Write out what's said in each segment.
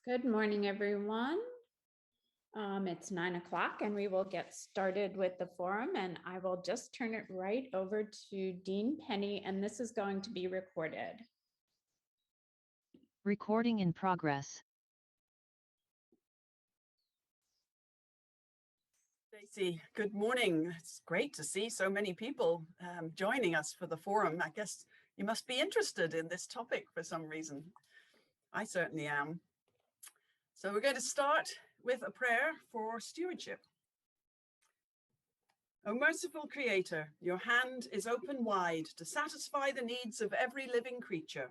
Good morning, everyone. It's 9 o'clock and we will get started with the forum, and I will just turn it right over to Dean Penny, and this is going to be recorded. Recording in progress. Stacey, good morning. It's great to see so many people joining us for the forum. I guess you must be interested in this topic for some reason. I certainly am. So we're going to start with a prayer for stewardship. O merciful Creator, your hand is open wide to satisfy the needs of every living creature.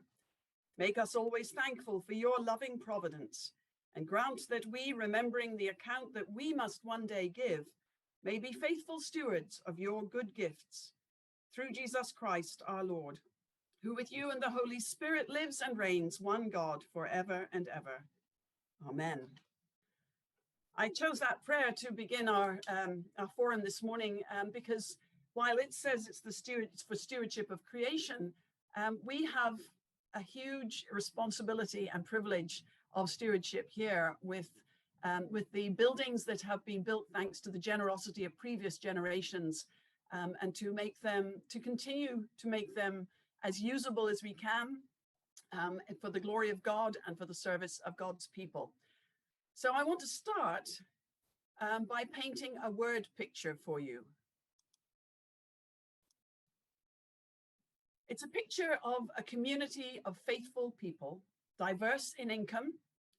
Make us always thankful for your loving providence, and grant that we, remembering the account that we must one day give, may be faithful stewards of your good gifts. Through Jesus Christ, our Lord, who with you and the Holy Spirit lives and reigns, one God, forever and ever. Amen. I chose that prayer to begin our forum this morning because while it says it's for stewardship of creation, we have a huge responsibility and privilege of stewardship here with the buildings that have been built thanks to the generosity of previous generations, and to continue to make them as usable as we can for the glory of God and for the service of God's people. So I want to start by painting a word picture for you. It's a picture of a community of faithful people, diverse in income,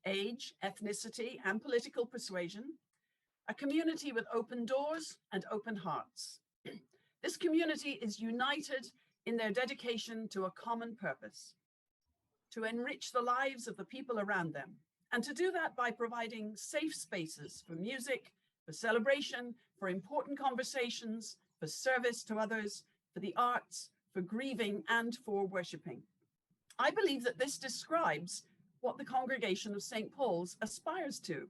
age, ethnicity, and political persuasion, a community with open doors and open hearts. This community is united in their dedication to a common purpose, to enrich the lives of the people around them, and to do that by providing safe spaces for music, for celebration, for important conversations, for service to others, for the arts, for grieving, and for worshipping. I believe that this describes what the congregation of St. Paul's aspires to.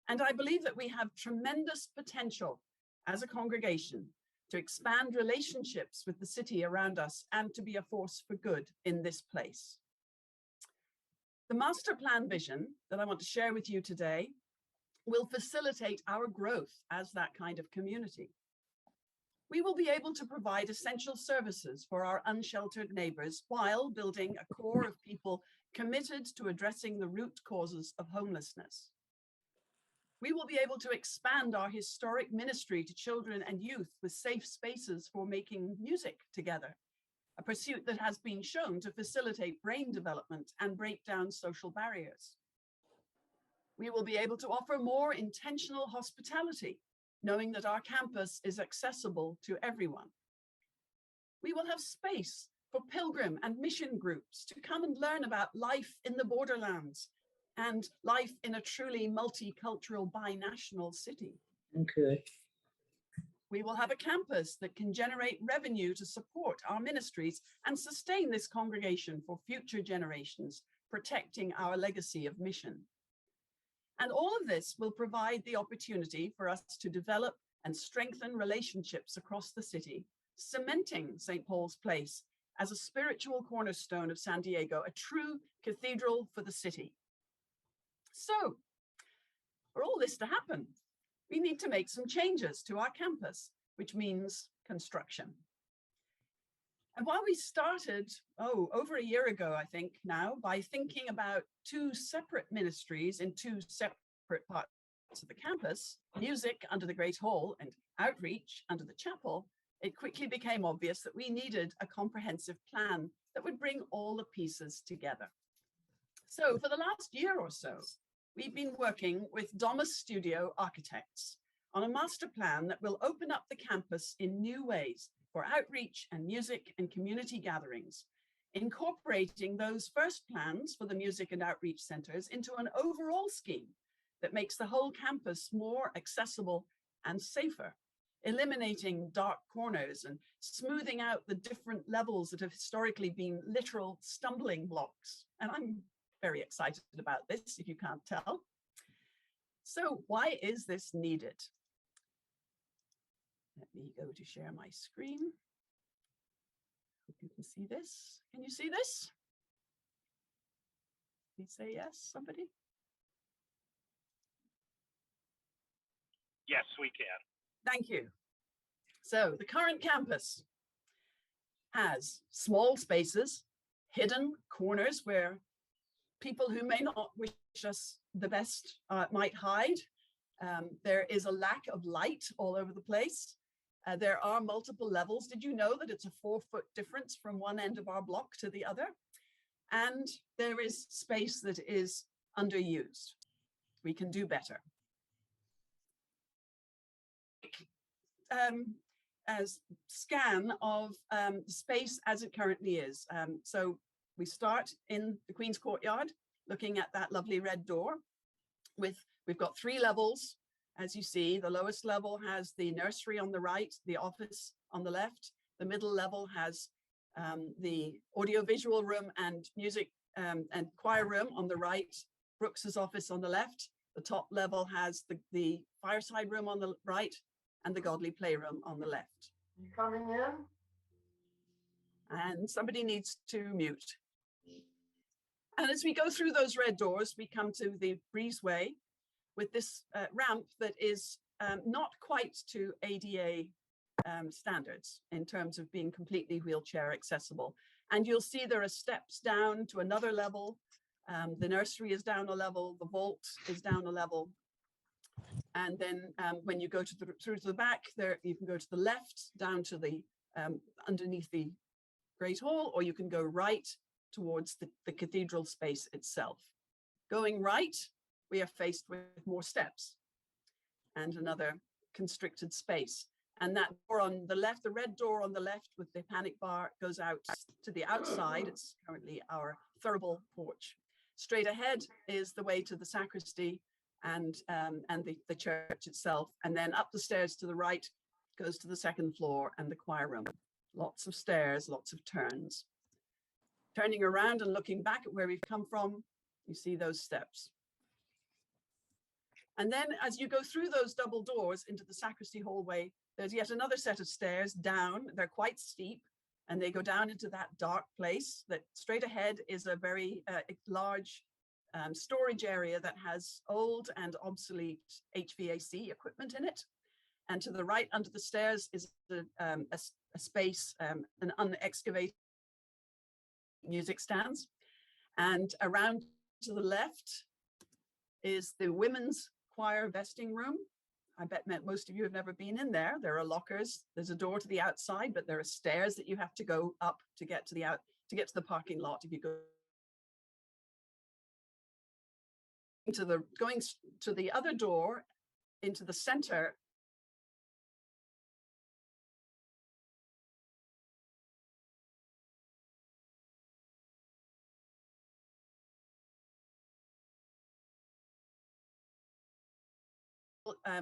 And I believe that we have tremendous potential as a congregation to expand relationships with the city around us and to be a force for good in this place. The master plan vision that I want to share with you today will facilitate our growth as that kind of community. We will be able to provide essential services for our unsheltered neighbors while building a core of people committed to addressing the root causes of homelessness. We will be able to expand our historic ministry to children and youth with safe spaces for making music together, a pursuit that has been shown to facilitate brain development and break down social barriers. We will be able to offer more intentional hospitality, knowing that our campus is accessible to everyone. We will have space for pilgrim and mission groups to come and learn about life in the borderlands and life in a truly multicultural binational city. Okay. We will have a campus that can generate revenue to support our ministries and sustain this congregation for future generations, protecting our legacy of mission. And all of this will provide the opportunity for us to develop and strengthen relationships across the city, cementing St. Paul's Place as a spiritual cornerstone of San Diego, a true cathedral for the city. So, for all this to happen, we need to make some changes to our campus, which means construction. And while we started, over a year ago, I think now, by thinking about two separate ministries in two separate parts of the campus, music under the Great Hall and outreach under the chapel, it quickly became obvious that we needed a comprehensive plan that would bring all the pieces together. So for the last year or so, we've been working with Domus Studio architects on a master plan that will open up the campus in new ways for outreach and music and community gatherings, incorporating those first plans for the music and outreach centers into an overall scheme that makes the whole campus more accessible and safer, eliminating dark corners and smoothing out the different levels that have historically been literal stumbling blocks. And I'm very excited about this, if you can't tell. So why is this needed? Let me go to share my screen. Hope you can see this. Can you see this? Please say yes, somebody. Yes, we can. Thank you. So the current campus has small spaces, hidden corners where people who may not wish us the best might hide. There is a lack of light all over the place. There are multiple levels. Did you know that it's a 4-foot difference from one end of our block to the other? And there is space that is underused. We can do better. As scan of space as it currently is. So we start in the Queen's Courtyard, looking at that lovely red door. We've got 3 levels. As you see, the lowest level has the nursery on the right, the office on the left. The middle level has the audiovisual room and music and choir room on the right, Brooks's office on the left. The top level has the fireside room on the right and the godly playroom on the left. You coming in? And somebody needs to mute. And as we go through those red doors, we come to the breezeway with this ramp that is not quite to ADA standards in terms of being completely wheelchair accessible. And you'll see there are steps down to another level. The nursery is down a level, the vault is down a level. And then when you go through to the back, there you can go to the left, down to the underneath the Great Hall, or you can go right towards the cathedral space itself. Going right, we are faced with more steps and another constricted space. And that door on the left, the red door on the left with the panic bar, goes out to the outside. It's currently our thurible porch. Straight ahead is the way to the sacristy and the church itself. And then up the stairs to the right goes to the 2nd floor and the choir room. Lots of stairs, lots of turns. Turning around and looking back at where we've come from, you see those steps. And then as you go through those double doors into the sacristy hallway, there's yet another set of stairs down. They're quite steep and they go down into that dark place. That straight ahead is a very large storage area that has old and obsolete HVAC equipment in it. And to the right under the stairs is a space, an unexcavated music stands. And around to the left is the women's choir vesting room. I bet most of you have never been in there. There are lockers, there's a door to the outside, but there are stairs that you have to go up to get to the parking lot. If you go going to the other door into the center,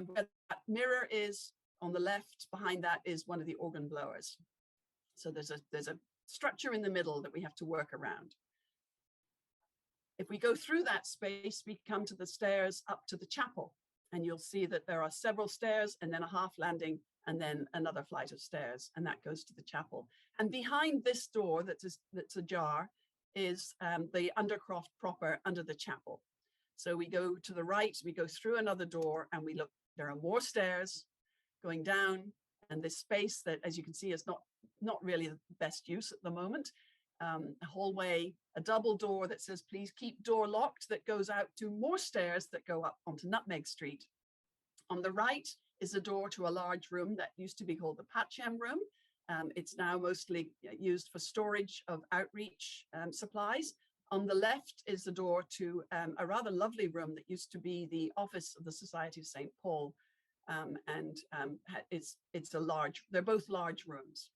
where that mirror is on the left, behind that is one of the organ blowers. So there's a structure in the middle that we have to work around. If we go through that space, we come to the stairs up to the chapel, and you'll see that there are several stairs and then a half landing and then another flight of stairs, and that goes to the chapel. And behind this door that's ajar is the Undercroft proper under the chapel. So we go to the right, we go through another door and we look, there are more stairs going down, and this space that, as you can see, is not really the best use at the moment. A hallway, a double door that says, please keep door locked, that goes out to more stairs that go up onto Nutmeg Street. On the right is a door to a large room that used to be called the Patchem room. It's now mostly used for storage of outreach supplies. On the left is the door to a rather lovely room that used to be the office of the Society of St. Paul. It's a large, they're both large rooms.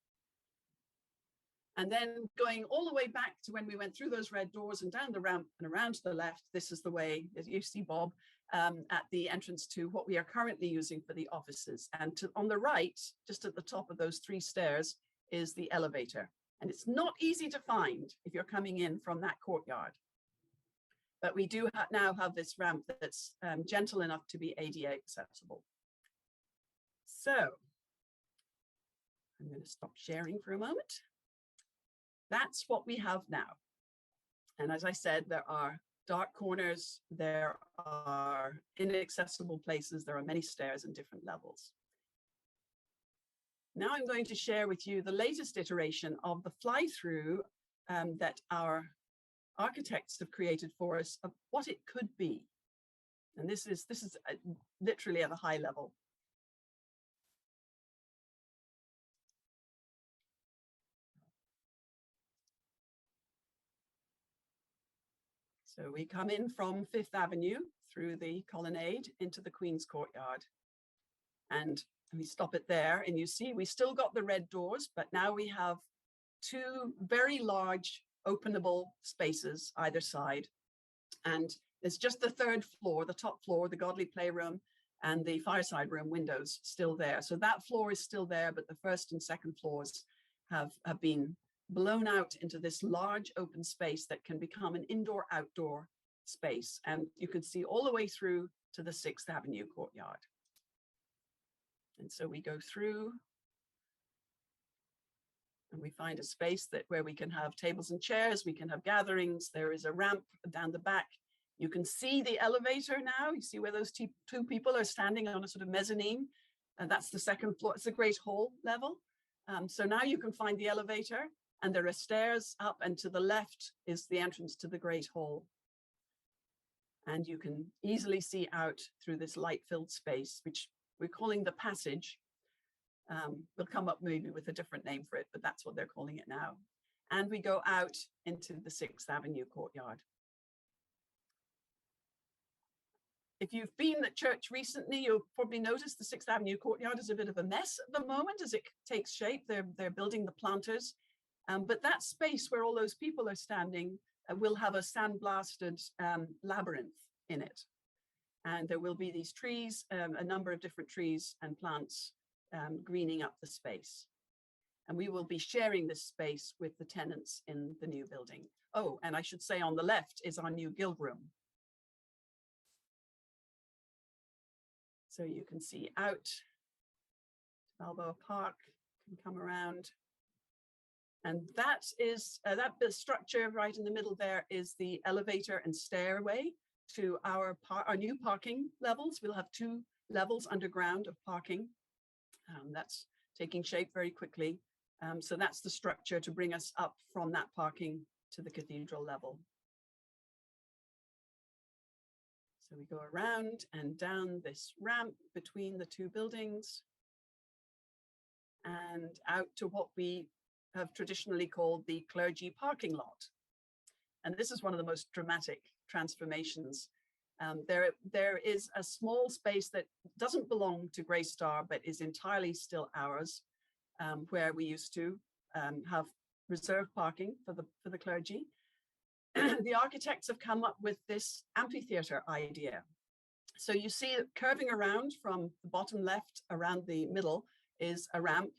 And then going all the way back to when we went through those red doors and down the ramp and around to the left, this is the way, as you see, Bob, at the entrance to what we are currently using for the offices. And on the right, just at the top of those 3 stairs, is the elevator. And it's not easy to find if you're coming in from that courtyard. But we do now have this ramp that's gentle enough to be ADA accessible. So I'm going to stop sharing for a moment. That's what we have now. And as I said, there are dark corners, there are inaccessible places, there are many stairs and different levels. Now I'm going to share with you the latest iteration of the fly-through that our architects have created for us of what it could be. And this is literally at a high level. So we come in from Fifth Avenue through the colonnade into the Queen's Courtyard. And we stop it there, and you see we still got the red doors, but now we have two very large openable spaces either side. And it's just the third floor, the top floor, the Godly Playroom and the Fireside Room windows still there. So that floor is still there, but the first and second floors have been blown out into this large open space that can become an indoor-outdoor space. And you can see all the way through to the 6th Avenue Courtyard. And so we go through and we find a space where we can have tables and chairs, we can have gatherings. There is a ramp down the back. You can see the elevator now. You see where those two people are standing on a sort of mezzanine. And that's the second floor. It's the Great Hall level. So now you can find the elevator, and there are stairs up, and to the left is the entrance to the Great Hall. And you can easily see out through this light-filled space, which we're calling the passage. We'll come up maybe with a different name for it, but that's what they're calling it now. And we go out into the 6th Avenue Courtyard. If you've been at church recently, you'll probably notice the 6th Avenue Courtyard is a bit of a mess at the moment as it takes shape. They're building the planters. But that space where all those people are standing will have a sandblasted labyrinth in it. And there will be these trees, a number of different trees and plants greening up the space. And we will be sharing this space with the tenants in the new building. Oh, and I should say on the left is our new guild room. So you can see out Balboa Park, can come around. And that is, that structure right in the middle there is the elevator and stairway to our new parking levels. We'll have 2 levels underground of parking. That's taking shape very quickly. So that's the structure to bring us up from that parking to the cathedral level. So we go around and down this ramp between the 2 buildings and out to what we have traditionally called the clergy parking lot. And this is one of the most dramatic transformations. There is a small space that doesn't belong to Grey Star, but is entirely still ours, where we used to have reserved parking for the clergy. The architects have come up with this amphitheater idea. So you see it curving around from the bottom left around the middle is a ramp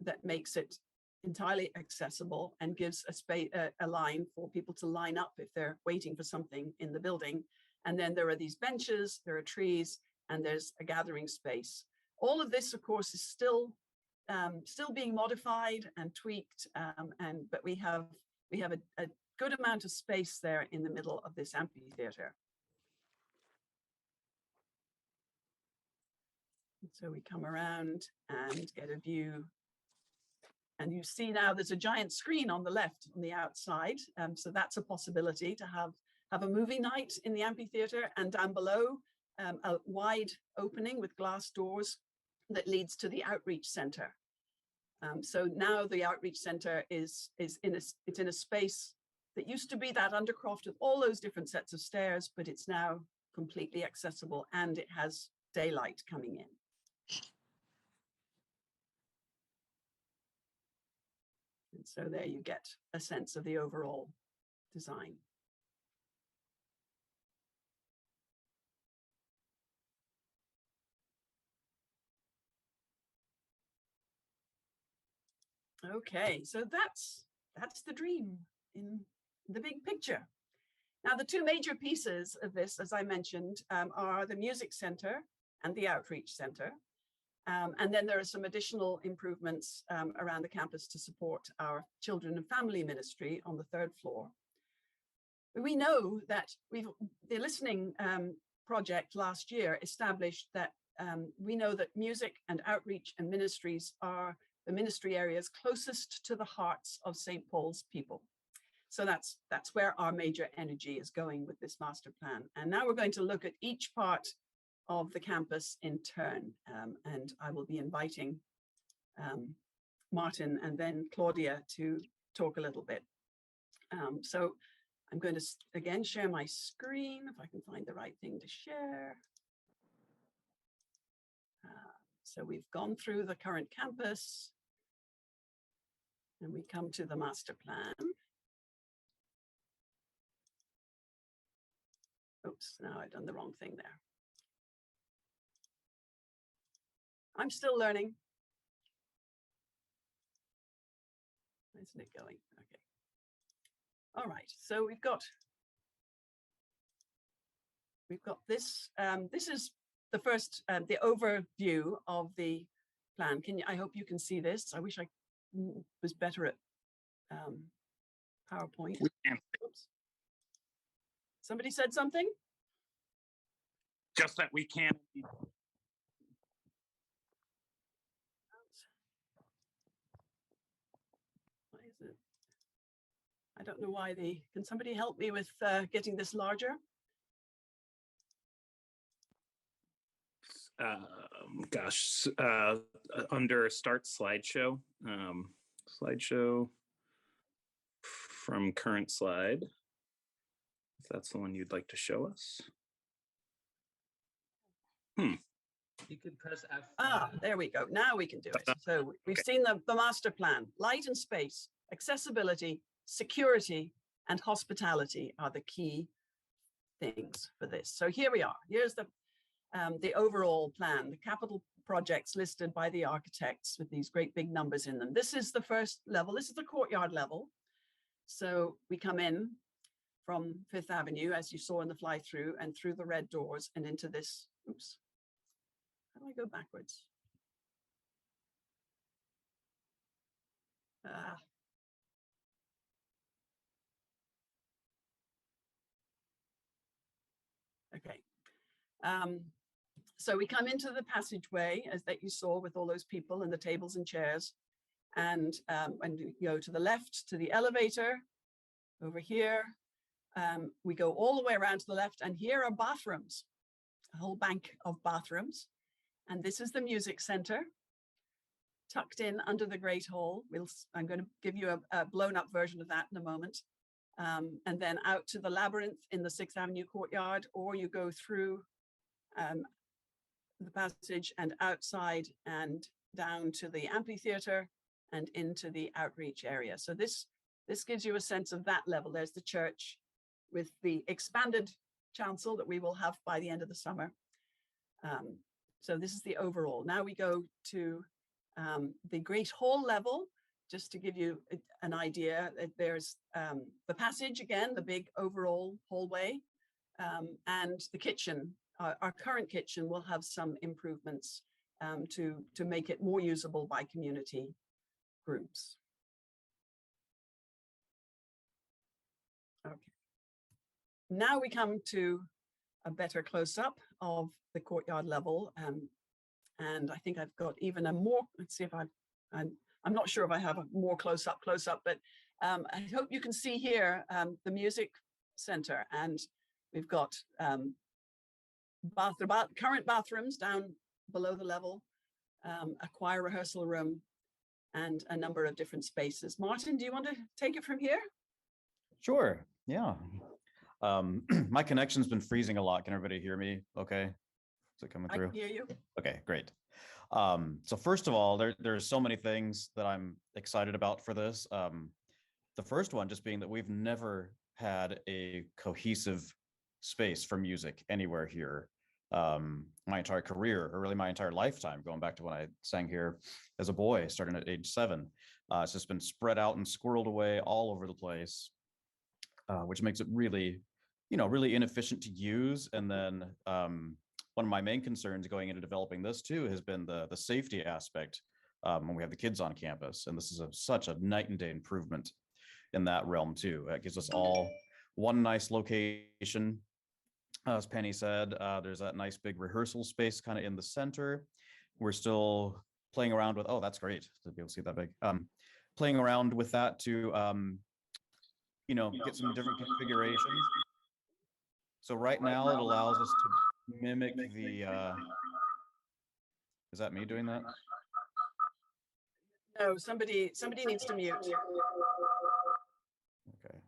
that makes it entirely accessible and gives a line for people to line up if they're waiting for something in the building. And then there are these benches, there are trees, and there's a gathering space. All of this, of course, is still being modified and tweaked, but we have a good amount of space there in the middle of this amphitheater. So we come around and get a view. And you see now there's a giant screen on the left on the outside. So that's a possibility to have a movie night in the amphitheater, and down below a wide opening with glass doors that leads to the outreach center. So now the outreach center is in a space that used to be that Undercroft with all those different sets of stairs, but it's now completely accessible and it has daylight coming in. And so there you get a sense of the overall design. Okay, so that's the dream in the big picture. Now, the 2 major pieces of this, as I mentioned, are the music center and the outreach center. And then there are some additional improvements around the campus to support our children and family ministry on the 3rd floor. we know that the listening project last year established that we know that music and outreach and ministries are the ministry areas closest to the hearts of St. Paul's people. So that's where our major energy is going with this master plan. And now we're going to look at each part of the campus in turn. And I will be inviting Martin and then Claudia to talk a little bit. So I'm going to again share my screen if I can find the right thing to share. So we've gone through the current campus and we come to the master plan. Oops, now I've done the wrong thing there. I'm still learning. Isn't it going? Okay. All right, so we've got this. This is the first, the overview of the plan. I hope you can see this. I wish I was better at PowerPoint. Oops. Somebody said something? Just that we can't. Why is it? I don't know why can somebody help me with getting this larger? Gosh, under start slideshow, slideshow from current slide, if that's the one you'd like to show us. You could press F5. Ah, there we go. Now we can do it. So we've seen the master plan. Light and space, accessibility, security, and hospitality are the key things for this. So here we are. Here's the overall plan, the capital projects listed by the architects with these great big numbers in them. This is the first level. This is the courtyard level. So we come in from Fifth Avenue, as you saw in the fly through, and through the red doors and into this. Oops. How do I go backwards? Okay. So we come into the passageway as that you saw with all those people and the tables and chairs. And you go to the left to the elevator over here. We go all the way around to the left, and here are bathrooms, a whole bank of bathrooms. And this is the music center tucked in under the Great Hall. I'm going to give you a blown up version of that in a moment. And then out to the labyrinth in the 6th Avenue courtyard, or you go through the passage and outside and down to the amphitheater and into the outreach area. So this gives you a sense of that level. There's the church with the expanded chancel that we will have by the end of the summer. So this is the overall. Now we go to the Great Hall level, just to give you an idea. There's the passage again, the big overall hallway, and the kitchen. Our current kitchen will have some improvements to make it more usable by community groups. Okay. Now we come to a better close-up of the courtyard level. And I think I've got even a more, let's see if I'm not sure if I have a more close-up, but I hope you can see here the music center. And we've got current bathrooms down below the level, a choir rehearsal room, and a number of different spaces. Martin, do you want to take it from here? Sure, yeah. My connection's been freezing a lot. Can everybody hear me okay? Is it coming through? I can hear you. Okay, great. So first of all, there's so many things that I'm excited about for this. The first one just being that we've never had a cohesive space for music anywhere here. My entire career, or really my entire lifetime, going back to when I sang here as a boy, starting at age 7. It's just been spread out and squirreled away all over the place, which makes it really, really inefficient to use. And then one of my main concerns going into developing this too has been the safety aspect when we have the kids on campus. And this is such a night and day improvement in that realm too. It gives us all One nice location, as Penny said, there's that nice big rehearsal space kind of in the center. We're still playing around with, oh, that's great to be able to see that big. Playing around with that to, get some different configurations. So right now it allows us to mimic the, is that me doing that? No, somebody needs to mute. Okay.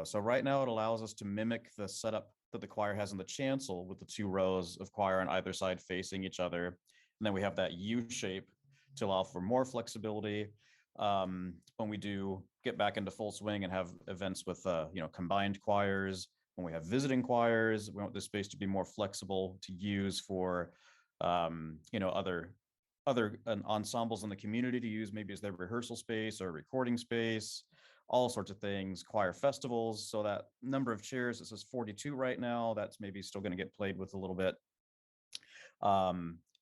So right now it allows us to mimic the setup that the choir has in the chancel with the 2 rows of choir on either side facing each other. And then we have that U shape to allow for more flexibility when we do get back into full swing and have events with, combined choirs. When we have visiting choirs, we want this space to be more flexible to use for, other ensembles in the community to use maybe as their rehearsal space or recording space, all sorts of things, choir festivals. So that number of chairs, it says 42 right now, that's maybe still going to get played with a little bit.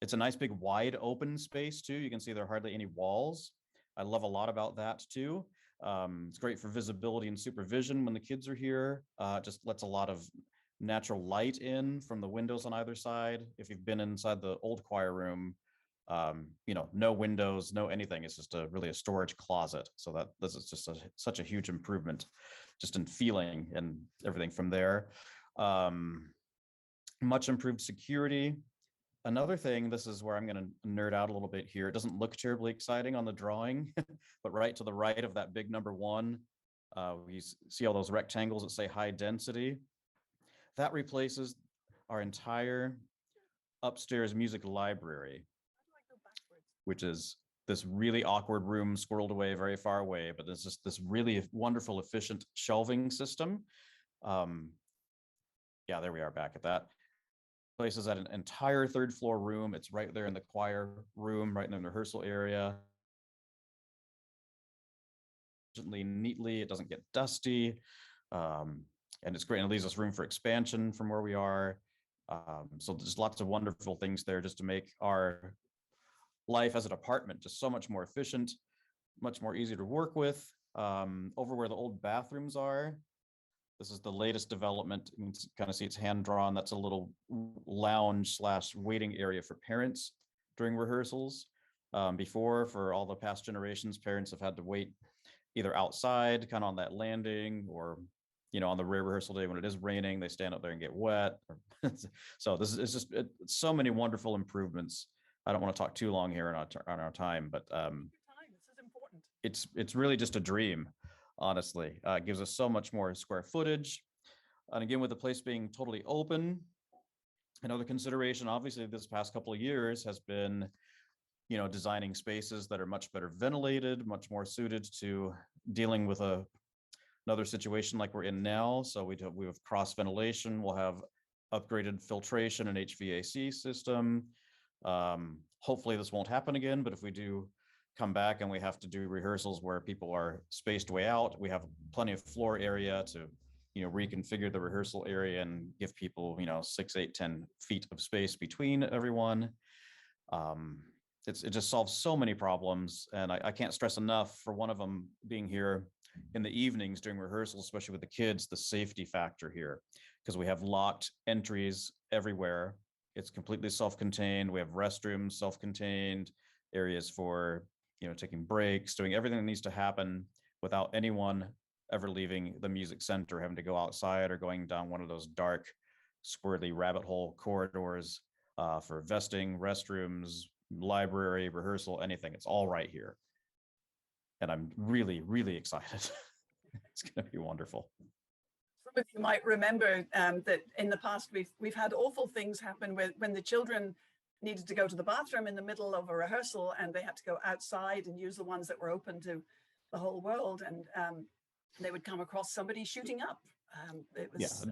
It's a nice big wide open space too. You can see there are hardly any walls. I love a lot about that too. It's great for visibility and supervision when the kids are here. Just lets a lot of natural light in from the windows on either side. If you've been inside the old choir room, no windows, no anything. It's just really a storage closet. So this is just such a huge improvement just in feeling and everything from there. Much improved security. Another thing, this is where I'm going to nerd out a little bit here. It doesn't look terribly exciting on the drawing, but right to the right of that big number 1, we see all those rectangles that say high density. That replaces our entire upstairs music library, which is this really awkward room squirreled away very far away, but there's just this really wonderful, efficient shelving system. Yeah, there we are back at that. Places at an entire 3rd floor room. It's right there in the choir room, right in the rehearsal area. Neatly, it doesn't get dusty. And it's great. And it leaves us room for expansion from where we are. So there's lots of wonderful things there just to make our life as an apartment just so much more efficient, much more easy to work with. Over where the old bathrooms are, this is the latest development. You can kind of see it's hand drawn. That's a little lounge / waiting area for parents during rehearsals. Before, for all the past generations, parents have had to wait either outside, kind of on that landing, or on the rare rehearsal day when it is raining, they stand up there and get wet. So this is just so many wonderful improvements. I don't want to talk too long here on our time, but This is important. it's really just a dream, honestly. It gives us so much more square footage. And again, with the place being totally open, another consideration, obviously, this past couple of years has been, designing spaces that are much better ventilated, much more suited to dealing with another situation like we're in now. So we have cross ventilation. We'll have upgraded filtration and HVAC system. Hopefully this won't happen again, but if we do come back and we have to do rehearsals where people are spaced way out, we have plenty of floor area to reconfigure the rehearsal area and give people 6, 8, 10 feet of space between everyone. It just solves so many problems, and I can't stress enough, for one of them being here in the evenings during rehearsals, especially with the kids, the safety factor here, because we have locked entries everywhere. It's completely self-contained. We have restrooms, self-contained areas for taking breaks, doing everything that needs to happen without anyone ever leaving the music center, having to go outside or going down one of those dark, squirrely rabbit hole corridors for vesting, restrooms, library, rehearsal, anything. It's all right here. And I'm really, really excited. It's going to be wonderful. Some of you might remember that in the past we've had awful things happen when the children needed to go to the bathroom in the middle of a rehearsal, and they had to go outside and use the ones that were open to the whole world, and they would come across somebody shooting up. It was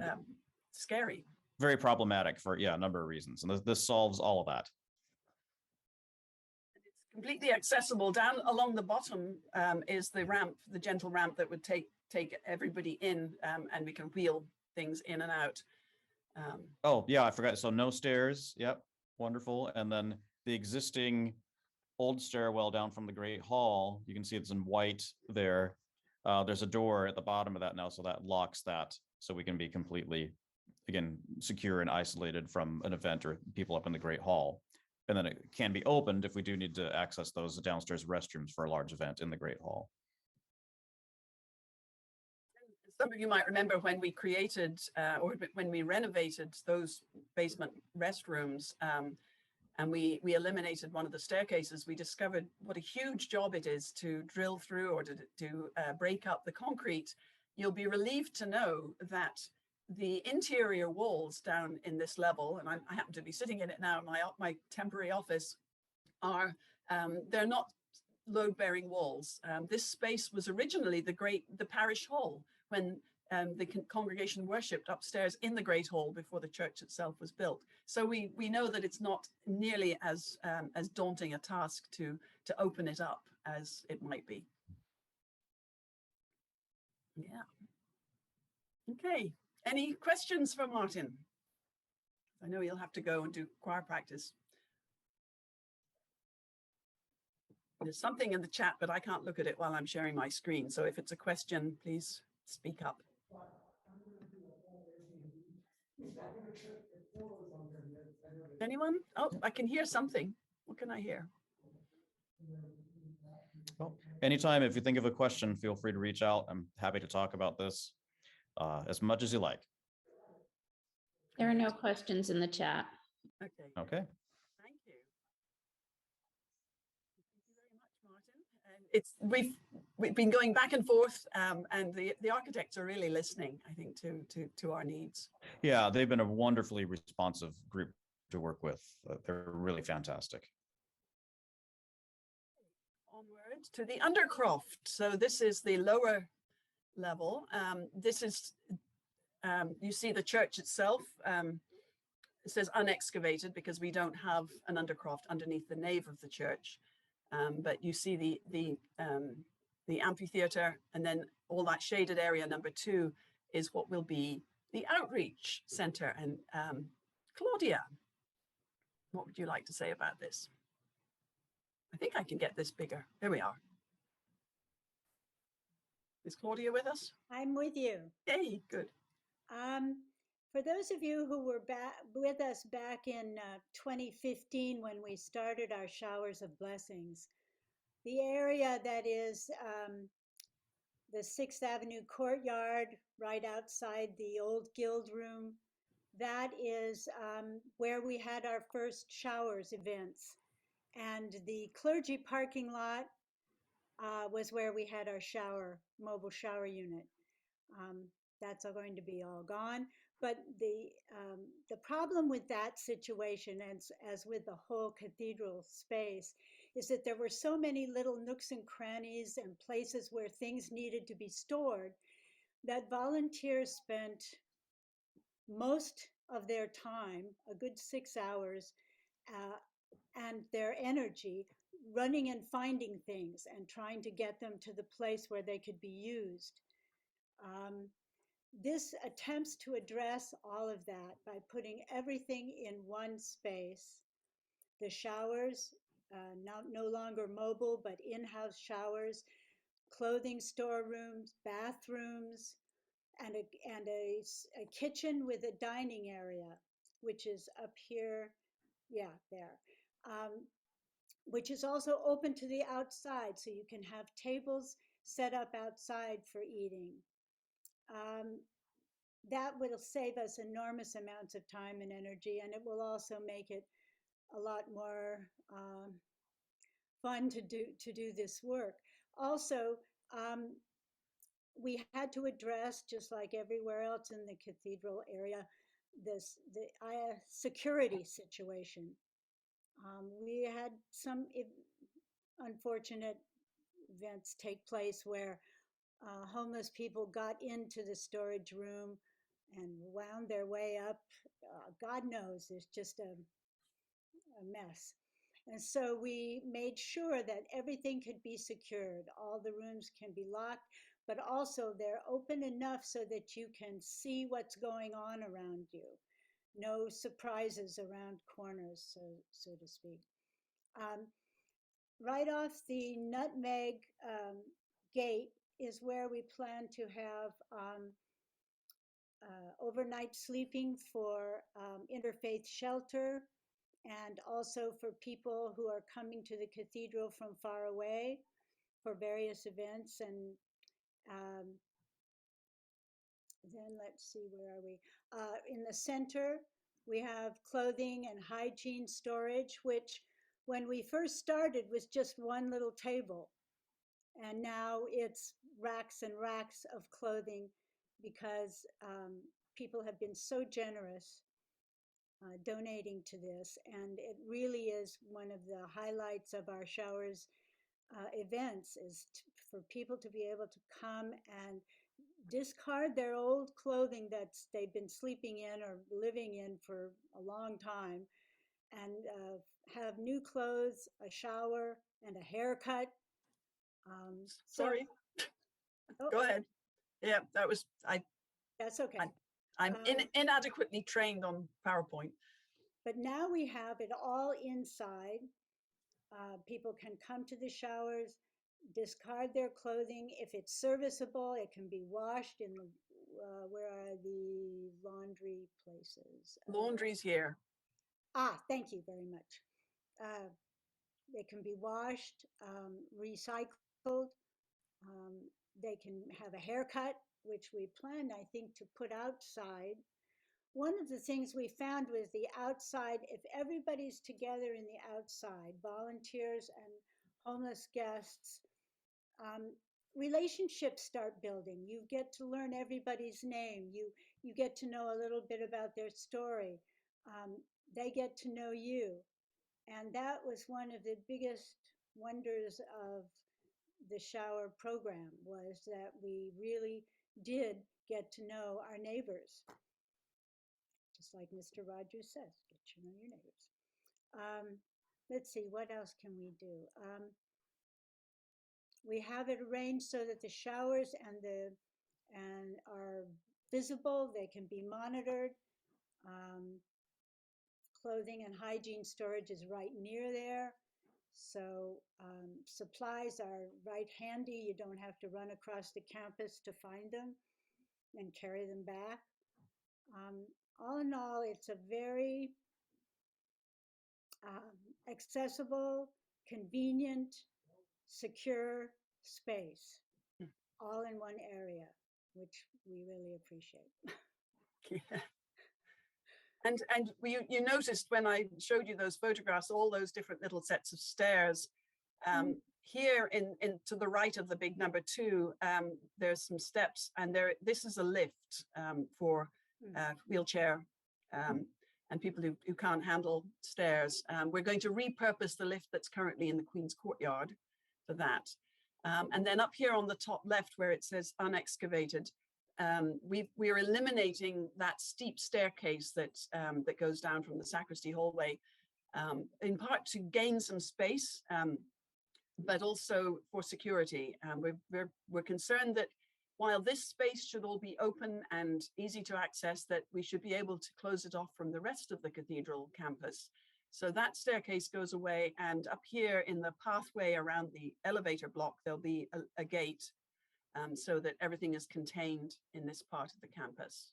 scary. Very problematic for a number of reasons, and this solves all of that. It's completely accessible. Down along the bottom is the ramp, the gentle ramp that would take everybody in, and we can wheel things in and out. Oh yeah, I forgot. So no stairs. Yep, wonderful. And then the existing old stairwell down from the Great Hall, you can see it's in white there. There's a door at the bottom of that now, so that locks that, so we can be completely, again, secure and isolated from an event or people up in the Great Hall. And then it can be opened if we do need to access those downstairs restrooms for a large event in the Great Hall. Some of you might remember when we created or when we renovated those basement restrooms, and we eliminated one of the staircases, we discovered what a huge job it is to drill through or to break up the concrete. You'll be relieved to know that the interior walls down in this level, and I happen to be sitting in it now, my temporary office, are they're not load-bearing walls. This space was originally the parish hall when the congregation worshipped upstairs in the Great Hall before the church itself was built. So we know that it's not nearly as daunting a task to open it up as it might be. Yeah. Okay. Any questions for Martin? I know he'll have to go and do choir practice. There's something in the chat, but I can't look at it while I'm sharing my screen. So if it's a question, please speak up. Anyone? Oh, I can hear something. What can I hear? Well, anytime, if you think of a question, feel free to reach out. I'm happy to talk about this as much as you like. There are no questions in the chat. Okay. Okay. Thank you. Thank you very much, Martin. And we've been going back and forth, and the architects are really listening, I think, to our needs. Yeah, they've been a wonderfully responsive group to work with. They're really fantastic. Onward to the Undercroft. So this is the lower level. This is, you see the church itself. It says unexcavated because we don't have an Undercroft underneath the nave of the church. But you see the amphitheater, and then all that shaded area, number 2, is what will be the outreach center. And Claudia, what would you like to say about this? I think I can get this bigger. There we are. Is Claudia with us? I'm with you. Hey, good. For those of you who were with us back in 2015 when we started our Showers of Blessings, the area that is the 6th Avenue Courtyard right outside the old Guild Room, that is where we had our first showers events. And the clergy parking lot was where we had our mobile shower unit. That's all going to be all gone. But the problem with that situation, as with the whole cathedral space, is that there were so many little nooks and crannies and places where things needed to be stored that volunteers spent most of their time, a good 6 hours, and their energy running and finding things and trying to get them to the place where they could be used. This attempts to address all of that by putting everything in one space. The showers, no longer mobile, but in-house showers, clothing storerooms, bathrooms, and a kitchen with a dining area, which is up here, yeah, there, which is also open to the outside, so you can have tables set up outside for eating. That will save us enormous amounts of time and energy, and it will also make it a lot more fun to do this work. Also, we had to address, just like everywhere else in the cathedral area, the security situation. We had some unfortunate events take place where homeless people got into the storage room and wound their way up. God knows, there's just a mess. And so we made sure that everything could be secured. All the rooms can be locked, but also they're open enough so that you can see what's going on around you. No surprises around corners, so to speak. Right off the Nutmeg gate is where we plan to have overnight sleeping for interfaith shelter, and also for people who are coming to the cathedral from far away for various events. And then let's see, where are we? In the center, we have clothing and hygiene storage, which when we first started was just one little table. And now it's racks and racks of clothing because people have been so generous donating to this. And it really is one of the highlights of our showers events, is for people to be able to come and discard their old clothing that they've been sleeping in or living in for a long time, and have new clothes, a shower, and a haircut. Sorry. Oh, Go ahead. Yeah, that was, that's okay. I'm inadequately trained on PowerPoint. But now we have it all inside. People can come to the showers, discard their clothing. If it's serviceable, it can be washed in the, where are the laundry places? Laundry's here. Thank you very much. They can be washed, recycled. They can have a haircut, which we plan, I think, to put outside. One of the things we found was the outside, if everybody's together in the outside, volunteers and homeless guests, relationships start building. You get to learn everybody's name. You get to know a little bit about their story. They get to know you. And that was one of the biggest wonders of the shower program, was that we really did get to know our neighbors. Just like Mr. Rogers says, get to know your neighbors. Let's see, what else can we do? We have it arranged so that the showers and are visible. They can be monitored. Clothing and hygiene storage is right near there. So supplies are right handy. You don't have to run across the campus to find them and carry them back. All in all, it's a very accessible, convenient, secure space, all in one area, which we really appreciate. Yeah. And you noticed when I showed you those photographs, all those different little sets of stairs. Here in to the right of the big number 2, there's some steps, and this is a lift for wheelchair and people who can't handle stairs. We're going to repurpose the lift that's currently in the Queen's Courtyard for that. And then up here on the top left, where it says unexcavated, we're eliminating that steep staircase that that goes down from the sacristy hallway, in part to gain some space, but also for security. We're concerned that while this space should all be open and easy to access, that we should be able to close it off from the rest of the cathedral campus. So that staircase goes away, and up here in the pathway around the elevator block, there'll be a gate, so that everything is contained in this part of the campus.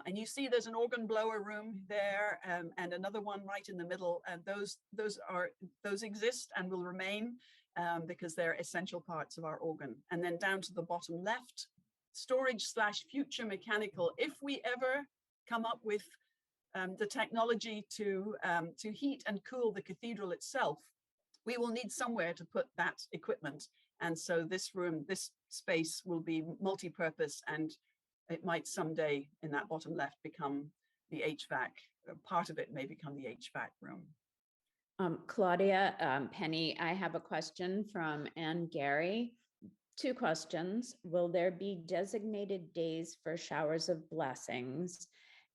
And you see there's an organ blower room there, and another one right in the middle, and those exist and will remain because they're essential parts of our organ. And then down to the bottom left, storage / future mechanical. If we ever come up with the technology to heat and cool the cathedral itself, we will need somewhere to put that equipment. And so this space will be multi-purpose, and it might someday in that bottom left become the HVAC. Part of it may become the HVAC room. Claudia, Penny, I have a question from Ann Gary. 2 questions. Will there be designated days for showers of blessings?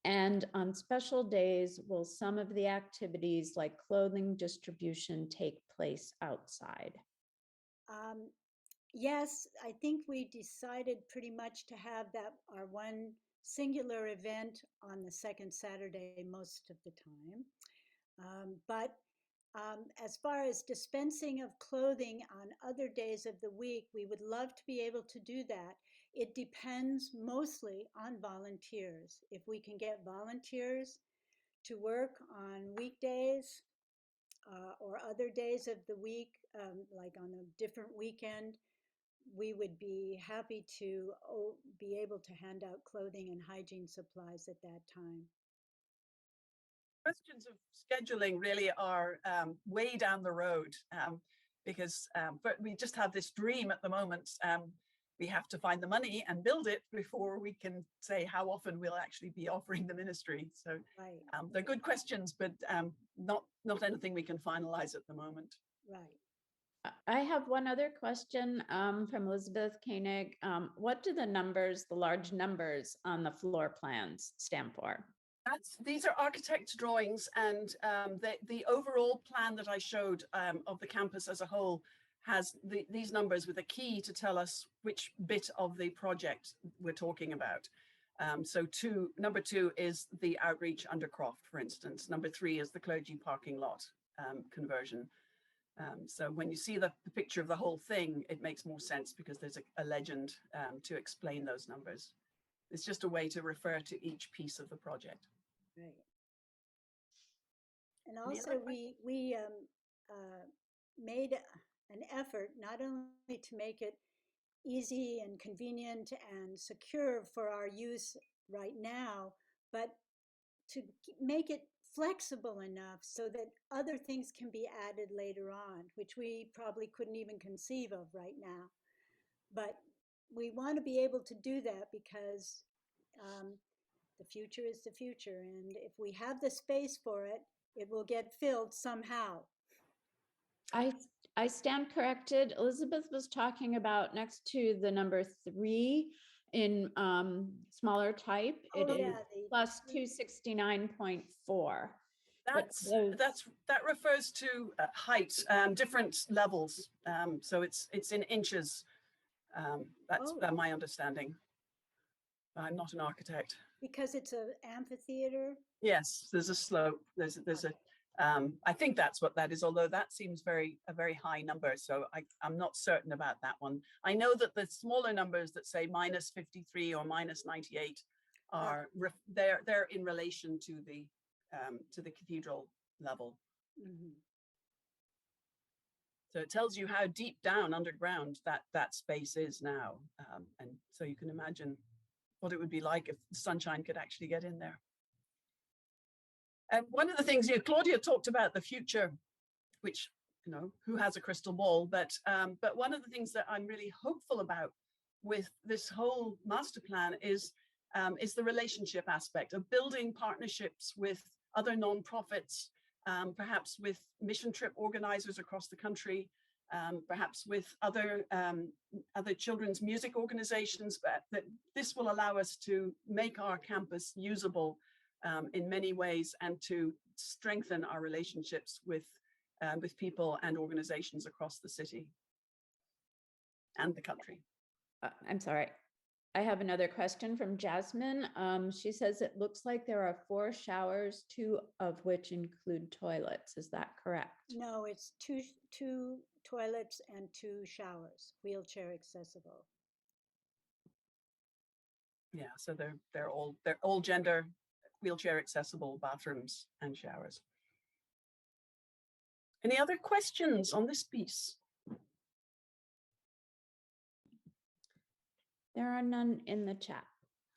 And on special days, will some of the activities like clothing distribution take place outside? Yes, I think we decided pretty much to have that, our one singular event, on the second Saturday most of the time. But As far as dispensing of clothing on other days of the week, we would love to be able to do that. It depends mostly on volunteers. If we can get volunteers to work on weekdays or other days of the week, like on a different weekend, we would be happy to be able to hand out clothing and hygiene supplies at that time. Questions of scheduling really are way down the road because but we just have this dream at the moment. We have to find the money and build it before we can say how often we'll actually be offering the ministry. So Right, they're good questions, but not anything we can finalize at the moment. right. I have one other question from Elizabeth Koenig. What do the numbers, the large numbers on the floor plans stand for? These are architect drawings, and the overall plan that I showed of the campus as a whole has these numbers with a key to tell us which bit of the project we're talking about. So number 2 is the outreach Undercroft, for instance. Number 3 is the clergy parking lot conversion. So when you see the picture of the whole thing, it makes more sense because there's a legend to explain those numbers. It's just a way to refer to each piece of the project. Right. And also we made an effort not only to make it easy and convenient and secure for our use right now, but to make it flexible enough so that other things can be added later on, which we probably couldn't even conceive of right now. But we want to be able to do that because the future is the future. And if we have the space for it, it will get filled somehow. I stand corrected. Elizabeth was talking about next to the number 3 in smaller type. It Oh, is yeah, plus 269.4. That refers to height, different levels. So it's in inches. That's my understanding. I'm not an architect. Because it's an amphitheater? Yes, there's a slope. There's a. I think that's what that is. Although that seems a very high number, so I'm not certain about that one. I know that the smaller numbers that say minus 53 or minus 98 are they're in relation to the cathedral level. Mm-hmm. So it tells you how deep down underground that space is now, and so you can imagine what it would be like if the sunshine could actually get in there. And one of the things, Claudia talked about the future, which, who has a crystal ball, but one of the things that I'm really hopeful about with this whole master plan is the relationship aspect of building partnerships with other nonprofits, perhaps with mission trip organizers across the country, perhaps with other children's music organizations, but that this will allow us to make our campus usable in many ways and to strengthen our relationships with people and organizations across the city and the country. I'm sorry. I have another question from Jasmine. She says it looks like there are 4 showers, 2 of which include toilets. Is that correct? No, it's two toilets and 2 showers, wheelchair accessible. Yeah, so they're all gender, wheelchair accessible bathrooms and showers. Any other questions on this piece? There are none in the chat.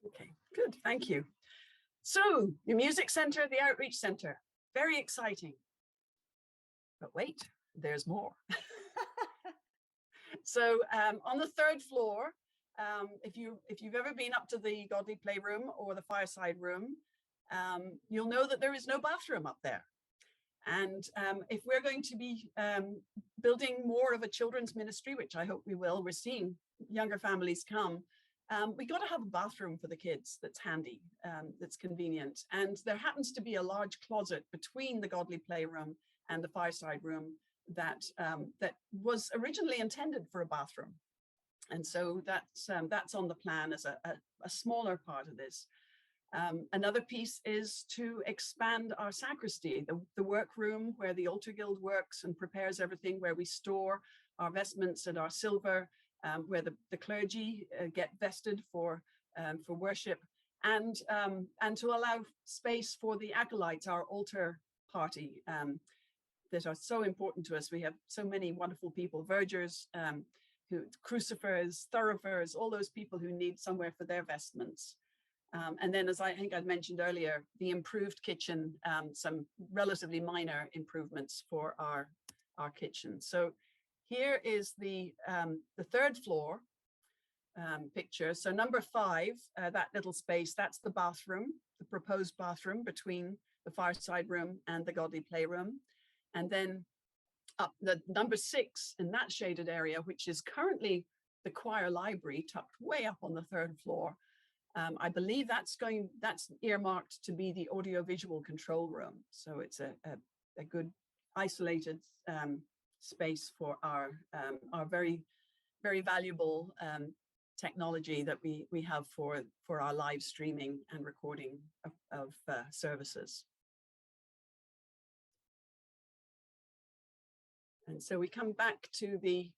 Okay, good, thank you. So the music center, the outreach center, very exciting. But wait, there's more. So on the 3rd floor, if you've ever been up to the Godly Playroom or the Fireside Room, you'll know that there is no bathroom up there. And if we're going to be building more of a children's ministry, which I hope we will, we're seeing younger families come, we got to have a bathroom for the kids that's handy, that's convenient. And there happens to be a large closet between the Godly Playroom and the Fireside Room that was originally intended for a bathroom. And so that's on the plan as a smaller part of this. Another piece is to expand our sacristy, the workroom where the altar guild works and prepares everything, where we store our vestments and our silver, where the clergy get vested for worship, and to allow space for the acolytes, our altar party, that are so important to us. We have so many wonderful people, vergers, crucifers, thorifers, all those people who need somewhere for their vestments. And then, as I think I'd mentioned earlier, the improved kitchen, some relatively minor improvements for our kitchen. So here is the third floor picture. So number 5, that little space, that's the bathroom, the proposed bathroom between the fireside room and the godly playroom. And then up the number 6 in that shaded area, which is currently the choir library, tucked way up on the 3rd floor. I believe that's earmarked to be the audiovisual control room. So it's a good isolated space for our very, very valuable technology that we have for our live streaming and recording of services. And so we come back to the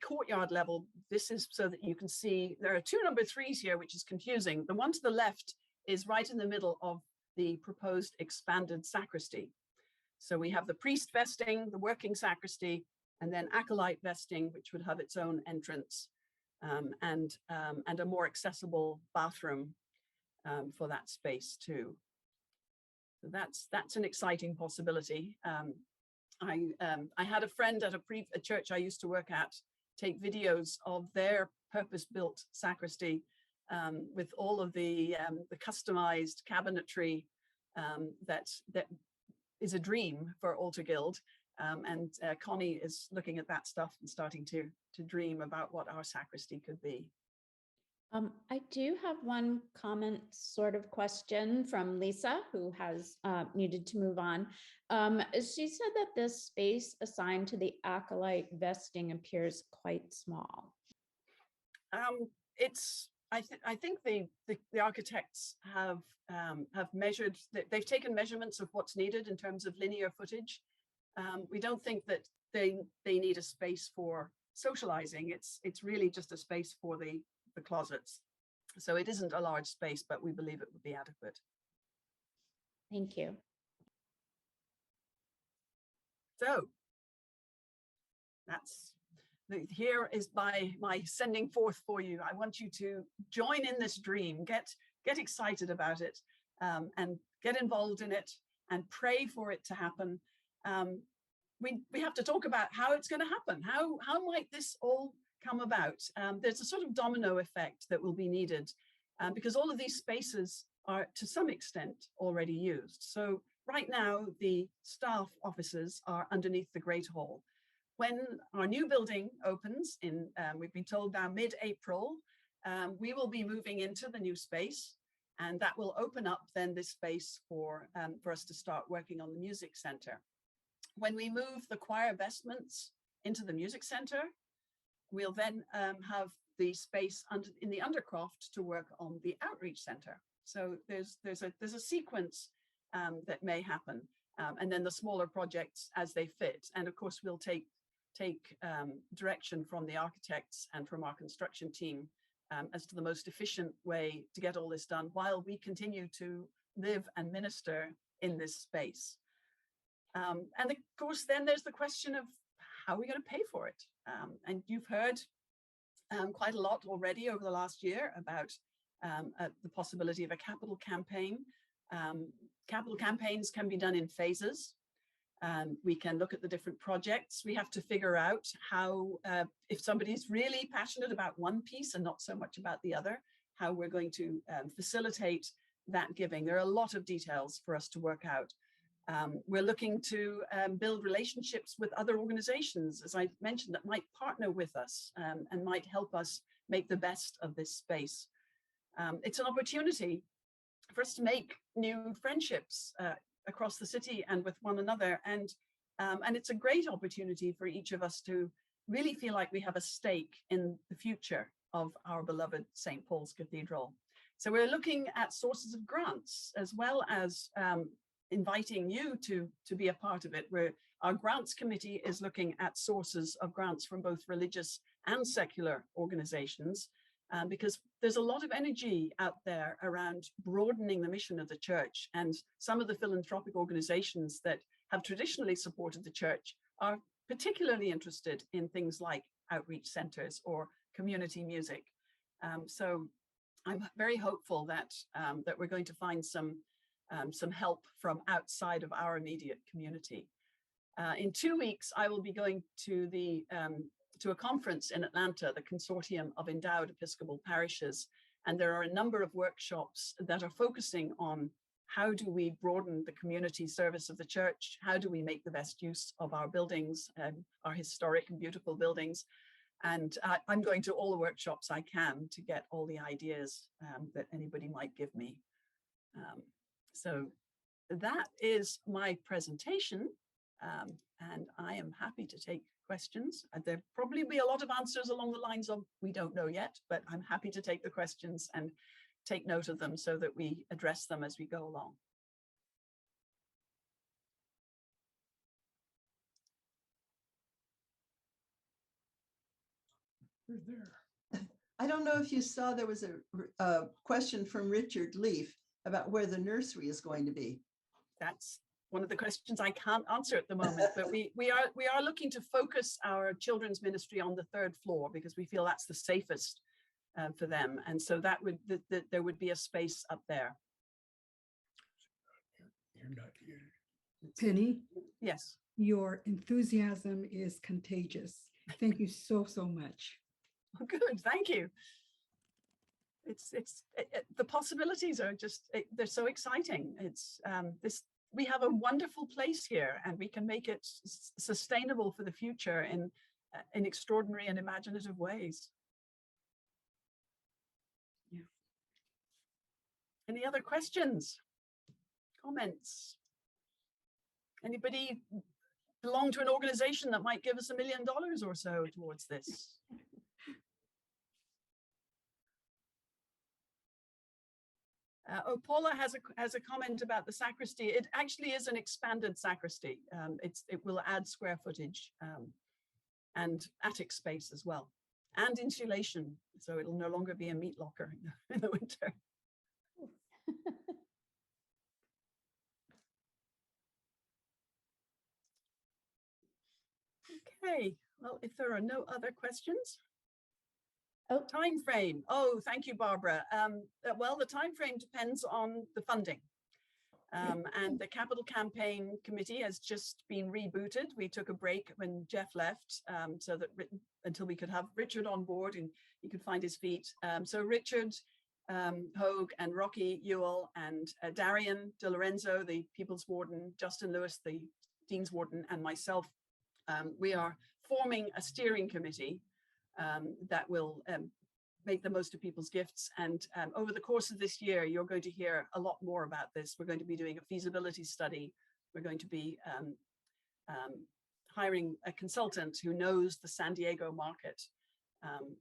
courtyard level. This is so that you can see there are 2 number 3s here, which is confusing. The one to the left is right in the middle of the proposed expanded sacristy. So we have the priest vesting, the working sacristy, and then acolyte vesting, which would have its own entrance, and a more accessible bathroom for that space too. So that's an exciting possibility. I had a friend at a church I used to work at take videos of their purpose-built sacristy with all of the customized cabinetry that is a dream for Altar Guild. And Connie is looking at that stuff and starting to dream about what our sacristy could be. I do have one comment sort of question from Lisa, who has needed to move on. She said that this space assigned to the acolyte vesting appears quite small. I think the architects have measured, they've taken measurements of what's needed in terms of linear footage. We don't think that they need a space for socializing. It's really just a space for the closets. So it isn't a large space, but we believe it would be adequate. Thank you. So here is my sending forth for you. I want you to join in this dream, get excited about it, and get involved in it and pray for it to happen. We have to talk about how it's going to happen. How might this all come about? There's a sort of domino effect that will be needed because all of these spaces are to some extent already used. So right now, the staff offices are underneath the Great Hall. When our new building opens in, we've been told now mid-April, we will be moving into the new space, and that will open up then this space for us to start working on the music center. When we move the choir vestments into the music center, we'll then have the space in the Undercroft to work on the outreach center. So there's a sequence that may happen, and then the smaller projects as they fit. And of course, we'll take direction from the architects and from our construction team as to the most efficient way to get all this done while we continue to live and minister in this space. And of course, then there's the question of how are we going to pay for it? And you've heard quite a lot already over the last year about the possibility of a capital campaign. Capital campaigns can be done in phases. We can look at the different projects. We have to figure out how, if somebody's really passionate about one piece and not so much about the other, how we're going to facilitate that giving. There are a lot of details for us to work out. We're looking to build relationships with other organizations, as I mentioned, that might partner with us and might help us make the best of this space. It's an opportunity for us to make new friendships across the city and with one another. And it's a great opportunity for each of us to really feel like we have a stake in the future of our beloved St. Paul's Cathedral. So we're looking at sources of grants as well as inviting you to be a part of it. Our grants committee is looking at sources of grants from both religious and secular organizations, because there's a lot of energy out there around broadening the mission of the church. And some of the philanthropic organizations that have traditionally supported the church are particularly interested in things like outreach centers or community music. So I'm very hopeful that that we're going to find some help from outside of our immediate community. In 2 weeks, I will be going to to a conference in Atlanta, the Consortium of Endowed Episcopal Parishes, and there are a number of workshops that are focusing on how do we broaden the community service of the church? How do we make the best use of our buildings, our historic and beautiful buildings? And I'm going to all the workshops I can to get all the ideas that anybody might give me. So that is my presentation, and I am happy to take questions. There'll probably be a lot of answers along the lines of, we don't know yet, but I'm happy to take the questions and take note of them so that we address them as we go along. I don't know if you saw there was a question from Richard Leaf about where the nursery is going to be. That's one of the questions I can't answer at the moment, but we are looking to focus our children's ministry on the 3rd floor because we feel that's the safest for them, and so that would there would be a space up there. You're not here. Penny, Yes. your enthusiasm is contagious. Thank you so much. Oh, good, thank you. The possibilities are just they're so exciting. It's we have a wonderful place here, and we can make it sustainable for the future in extraordinary and imaginative ways. Yeah. Any other questions, comments? Anybody belong to an organization that might give us $1 million or so towards this? Paula has a comment about the sacristy. It actually is an expanded sacristy. It will add square footage and attic space as well, and insulation. So it'll no longer be a meat locker in the winter. Okay, well, if there are no other questions. Oh, time frame. Oh, thank you, Barbara. Well, the time frame depends on the funding. And the Capital Campaign Committee has just been rebooted. We took a break when Jeff left, so that until we could have Richard on board and he could find his feet. So Richard Hogue and Rocky Ewell and Darian De Lorenzo, the People's Warden, Justin Lewis, the Dean's Warden, and myself, we are forming a steering committee that will make the most of people's gifts. And over the course of this year, you're going to hear a lot more about this. We're going to be doing a feasibility study. We're going to be hiring a consultant who knows the San Diego market.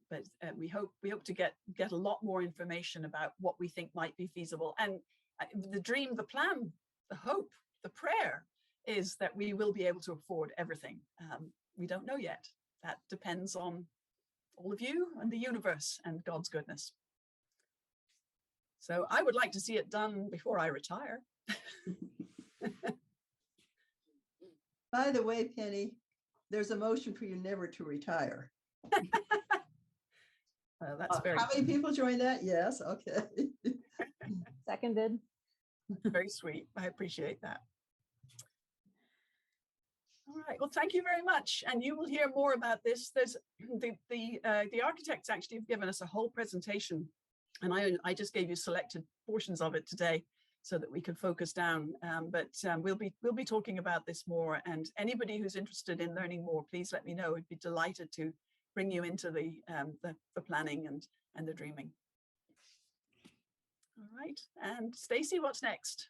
But we hope to get a lot more information about what we think might be feasible. And the dream, the plan, the hope, the prayer is that we will be able to afford everything. We don't know yet. That depends on all of you and the universe and God's goodness. So I would like to see it done before I retire. By the way, Penny, there's a motion for you never to retire. That's very How many people joined that? Yes, okay. Seconded. Very sweet. I appreciate that. All right, well, thank you very much. And you will hear more about this. There's the architects actually have given us a whole presentation, and I just gave you selected portions of it today so that we could focus down. But we'll be talking about this more, and anybody who's interested in learning more, please let me know. I'd be delighted to bring you into the planning and the dreaming. All right, and Stacy, what's next?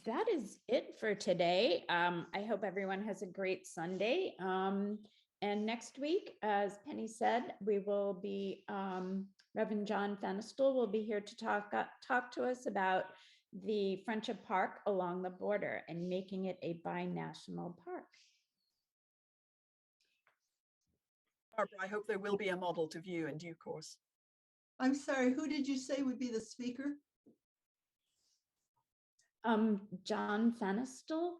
That is it for today. I hope everyone has a great Sunday. And next week, as Penny said, we will be Reverend John Fenistel will be here to talk to us about the Friendship Park along the border and making it a binational park. Barbara, I hope there will be a model to view in due course. I'm sorry, who did you say would be the speaker? John Fenistel,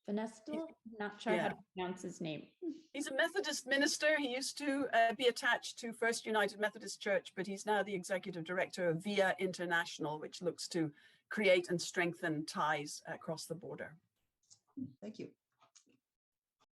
not sure how Yeah. to pronounce his name. He's a Methodist minister. He used to be attached to First United Methodist Church, but he's now the executive director of VIA International, which looks to create and strengthen ties across the border. Thank you.